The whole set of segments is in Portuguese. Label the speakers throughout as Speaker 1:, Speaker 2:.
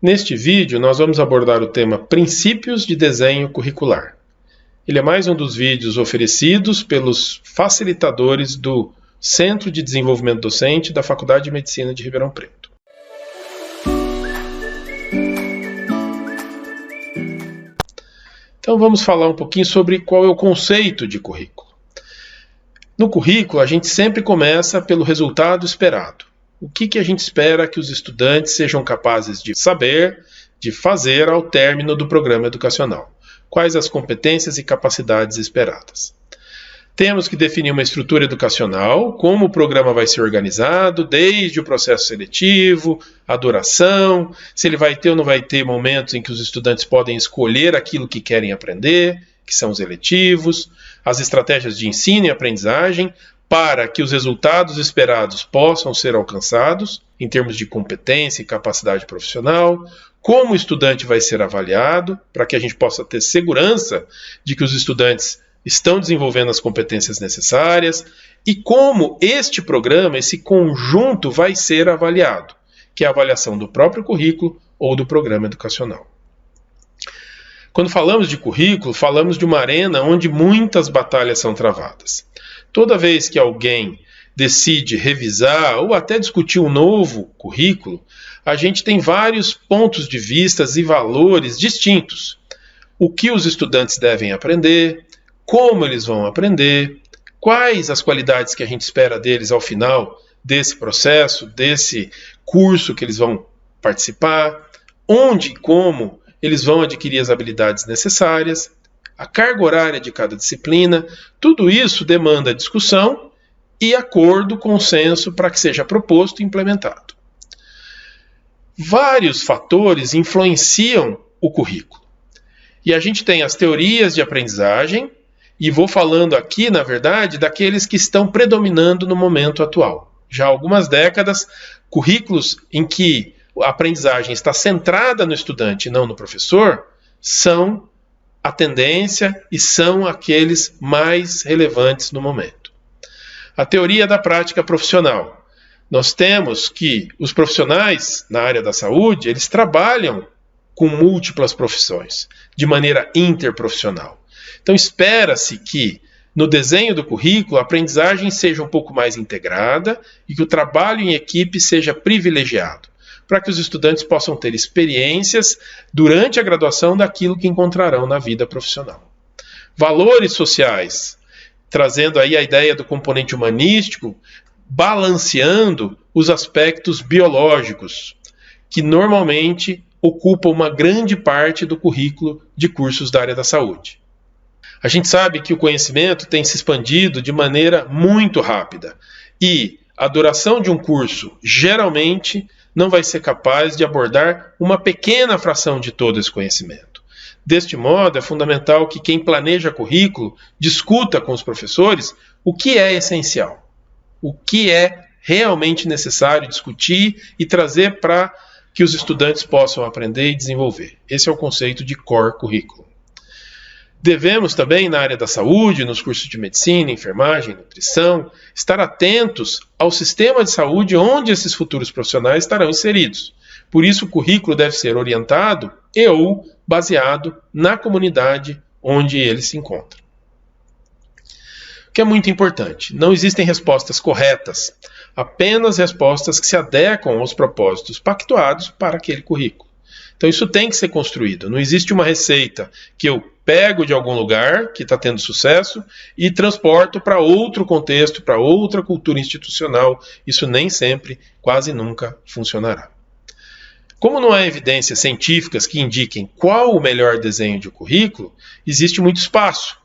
Speaker 1: Neste vídeo, nós vamos abordar o tema Princípios de Desenho Curricular. Ele é mais um dos vídeos oferecidos pelos facilitadores do Centro de Desenvolvimento Docente da Faculdade de Medicina de Ribeirão Preto. Então vamos falar um pouquinho sobre qual é o conceito de currículo. No currículo, a gente sempre começa pelo resultado esperado. O que a gente espera que os estudantes sejam capazes de saber, de fazer ao término do programa educacional? Quais as competências e capacidades esperadas? Temos que definir uma estrutura educacional, como o programa vai ser organizado, desde o processo seletivo, a duração, se ele vai ter ou não vai ter momentos em que os estudantes podem escolher aquilo que querem aprender, que são os eletivos, as estratégias de ensino e aprendizagem, para que os resultados esperados possam ser alcançados, em termos de competência e capacidade profissional, como o estudante vai ser avaliado, para que a gente possa ter segurança de que os estudantes estão desenvolvendo as competências necessárias, e como este programa, esse conjunto vai ser avaliado, que é a avaliação do próprio currículo ou do programa educacional. Quando falamos de currículo, falamos de uma arena onde muitas batalhas são travadas. Toda vez que alguém decide revisar ou até discutir um novo currículo, a gente tem vários pontos de vista e valores distintos. O que os estudantes devem aprender, como eles vão aprender, quais as qualidades que a gente espera deles ao final desse processo, desse curso que eles vão participar, onde e como eles vão adquirir as habilidades necessárias, a carga horária de cada disciplina, tudo isso demanda discussão e acordo, consenso para que seja proposto e implementado. Vários fatores influenciam o currículo. E a gente tem as teorias de aprendizagem, e vou falando aqui, na verdade, daqueles que estão predominando no momento atual. Já há algumas décadas, currículos em que a aprendizagem está centrada no estudante e não no professor, são a tendência e são aqueles mais relevantes no momento. A teoria da prática profissional. Nós temos que os profissionais na área da saúde, eles trabalham com múltiplas profissões, de maneira interprofissional. Então espera-se que no desenho do currículo a aprendizagem seja um pouco mais integrada e que o trabalho em equipe seja privilegiado, para que os estudantes possam ter experiências durante a graduação daquilo que encontrarão na vida profissional. Valores sociais, trazendo aí a ideia do componente humanístico, balanceando os aspectos biológicos, que normalmente ocupam uma grande parte do currículo de cursos da área da saúde. A gente sabe que o conhecimento tem se expandido de maneira muito rápida e a duração de um curso geralmente não vai ser capaz de abordar uma pequena fração de todo esse conhecimento. Deste modo, é fundamental que quem planeja currículo discuta com os professores o que é essencial, o que é realmente necessário discutir e trazer para que os estudantes possam aprender e desenvolver. Esse é o conceito de core currículo. Devemos também, na área da saúde, nos cursos de medicina, enfermagem, nutrição, estar atentos ao sistema de saúde onde esses futuros profissionais estarão inseridos. Por isso, o currículo deve ser orientado e ou baseado na comunidade onde ele se encontra. O que é muito importante, não existem respostas corretas, apenas respostas que se adequam aos propósitos pactuados para aquele currículo. Então isso tem que ser construído. Não existe uma receita que eu pego de algum lugar que está tendo sucesso e transporto para outro contexto, para outra cultura institucional. Isso nem sempre, quase nunca, funcionará. Como não há evidências científicas que indiquem qual o melhor desenho de currículo, existe muito espaço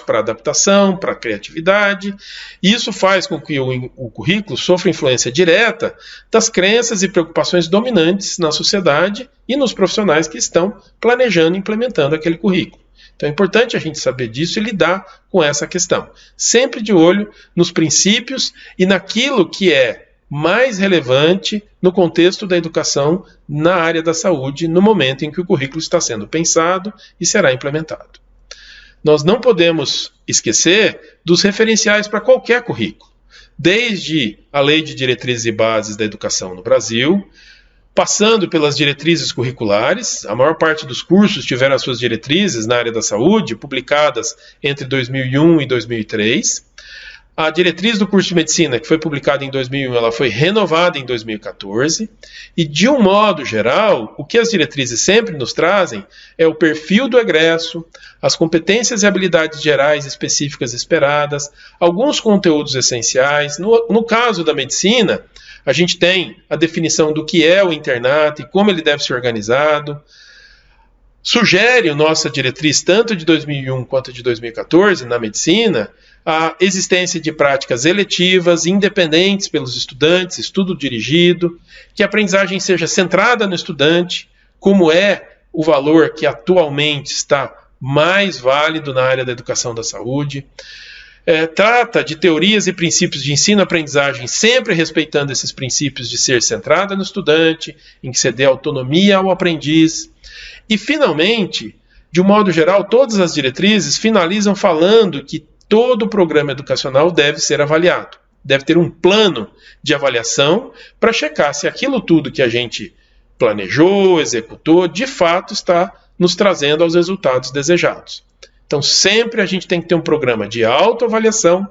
Speaker 1: para adaptação, para criatividade, e isso faz com que o currículo sofra influência direta das crenças e preocupações dominantes na sociedade e nos profissionais que estão planejando e implementando aquele currículo. Então é importante a gente saber disso e lidar com essa questão, sempre de olho nos princípios e naquilo que é mais relevante no contexto da educação na área da saúde, no momento em que o currículo está sendo pensado e será implementado. Nós não podemos esquecer dos referenciais para qualquer currículo, desde a Lei de Diretrizes e Bases da Educação no Brasil, passando pelas diretrizes curriculares. A maior parte dos cursos tiveram as suas diretrizes na área da saúde, publicadas entre 2001 e 2003. A diretriz do curso de medicina, que foi publicada em 2001, ela foi renovada em 2014. E, de um modo geral, o que as diretrizes sempre nos trazem é o perfil do egresso, as competências e habilidades gerais específicas esperadas, alguns conteúdos essenciais. No caso da medicina, a gente tem a definição do que é o internato e como ele deve ser organizado. Sugere nossa diretriz, tanto de 2001 quanto de 2014, na medicina, a existência de práticas eletivas, independentes pelos estudantes, estudo dirigido, que a aprendizagem seja centrada no estudante, como é o valor que atualmente está mais válido na área da educação da saúde. Trata de teorias e princípios de ensino-aprendizagem, sempre respeitando esses princípios de ser centrada no estudante, em que se dê autonomia ao aprendiz. E, finalmente, de um modo geral, todas as diretrizes finalizam falando que todo o programa educacional deve ser avaliado. Deve ter um plano de avaliação para checar se aquilo tudo que a gente planejou, executou, de fato está nos trazendo aos resultados desejados. Então, sempre a gente tem que ter um programa de autoavaliação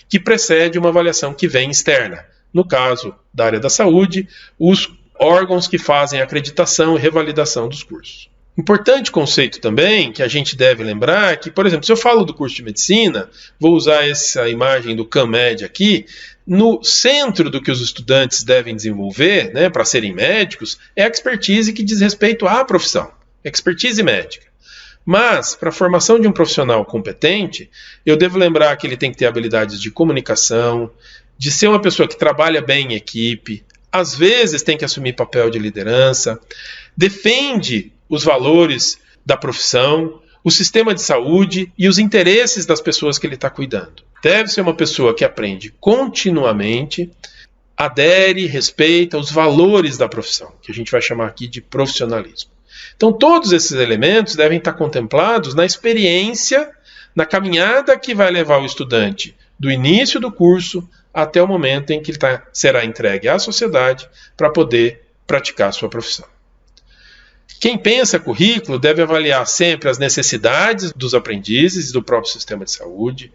Speaker 1: que precede uma avaliação que vem externa. No caso da área da saúde, os órgãos que fazem a acreditação e revalidação dos cursos. Importante conceito também que a gente deve lembrar que, por exemplo, se eu falo do curso de medicina, vou usar essa imagem do CAMED aqui, no centro do que os estudantes devem desenvolver, né, para serem médicos, é a expertise que diz respeito à profissão, expertise médica. Mas, para a formação de um profissional competente, eu devo lembrar que ele tem que ter habilidades de comunicação, de ser uma pessoa que trabalha bem em equipe, às vezes tem que assumir papel de liderança, defende os valores da profissão, o sistema de saúde e os interesses das pessoas que ele está cuidando. Deve ser uma pessoa que aprende continuamente, adere, respeita os valores da profissão, que a gente vai chamar aqui de profissionalismo. Então, todos esses elementos devem estar contemplados na experiência, na caminhada que vai levar o estudante do início do curso até o momento em que ele será entregue à sociedade para poder praticar a sua profissão. Quem pensa currículo deve avaliar sempre as necessidades dos aprendizes e do próprio sistema de saúde,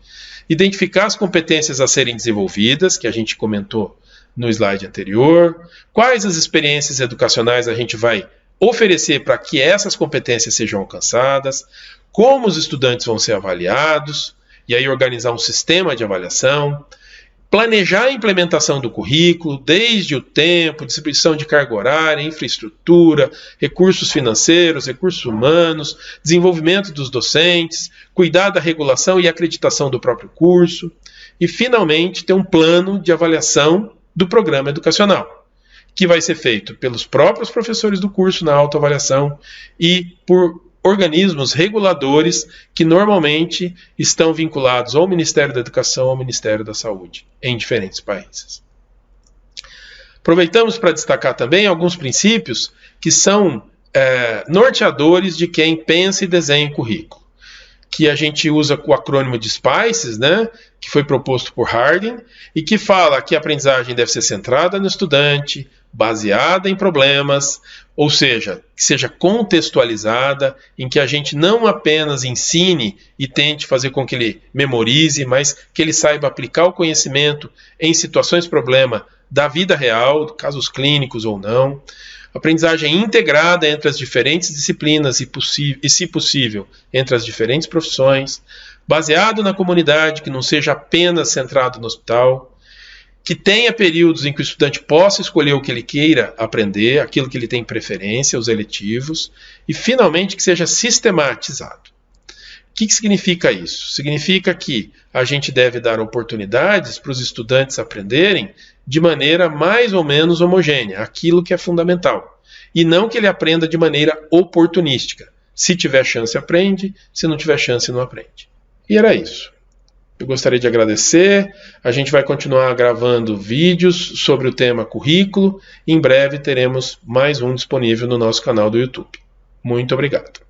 Speaker 1: identificar as competências a serem desenvolvidas, que a gente comentou no slide anterior, quais as experiências educacionais a gente vai oferecer para que essas competências sejam alcançadas, como os estudantes vão ser avaliados, e aí organizar um sistema de avaliação, planejar a implementação do currículo, desde o tempo, distribuição de carga horária, infraestrutura, recursos financeiros, recursos humanos, desenvolvimento dos docentes, cuidar da regulação e acreditação do próprio curso, e, finalmente, ter um plano de avaliação do programa educacional, que vai ser feito pelos próprios professores do curso na autoavaliação e por organismos reguladores que normalmente estão vinculados ao Ministério da Educação ou ao Ministério da Saúde, em diferentes países. Aproveitamos para destacar também alguns princípios que são norteadores de quem pensa e desenha currículo, que a gente usa o acrônimo de SPICES, né, que foi proposto por Harding, e que fala que a aprendizagem deve ser centrada no estudante, baseada em problemas, ou seja, que seja contextualizada, em que a gente não apenas ensine e tente fazer com que ele memorize, mas que ele saiba aplicar o conhecimento em situações problema da vida real, casos clínicos ou não. Aprendizagem integrada entre as diferentes disciplinas e, se possível, entre as diferentes profissões, baseado na comunidade, que não seja apenas centrado no hospital, que tenha períodos em que o estudante possa escolher o que ele queira aprender, aquilo que ele tem preferência, os eletivos, e, finalmente, que seja sistematizado. O que significa isso? Significa que a gente deve dar oportunidades para os estudantes aprenderem de maneira mais ou menos homogênea, aquilo que é fundamental, e não que ele aprenda de maneira oportunística. Se tiver chance, aprende, se não tiver chance, não aprende. E era isso. Eu gostaria de agradecer. A gente vai continuar gravando vídeos sobre o tema currículo. Em breve teremos mais um disponível no nosso canal do YouTube. Muito obrigado.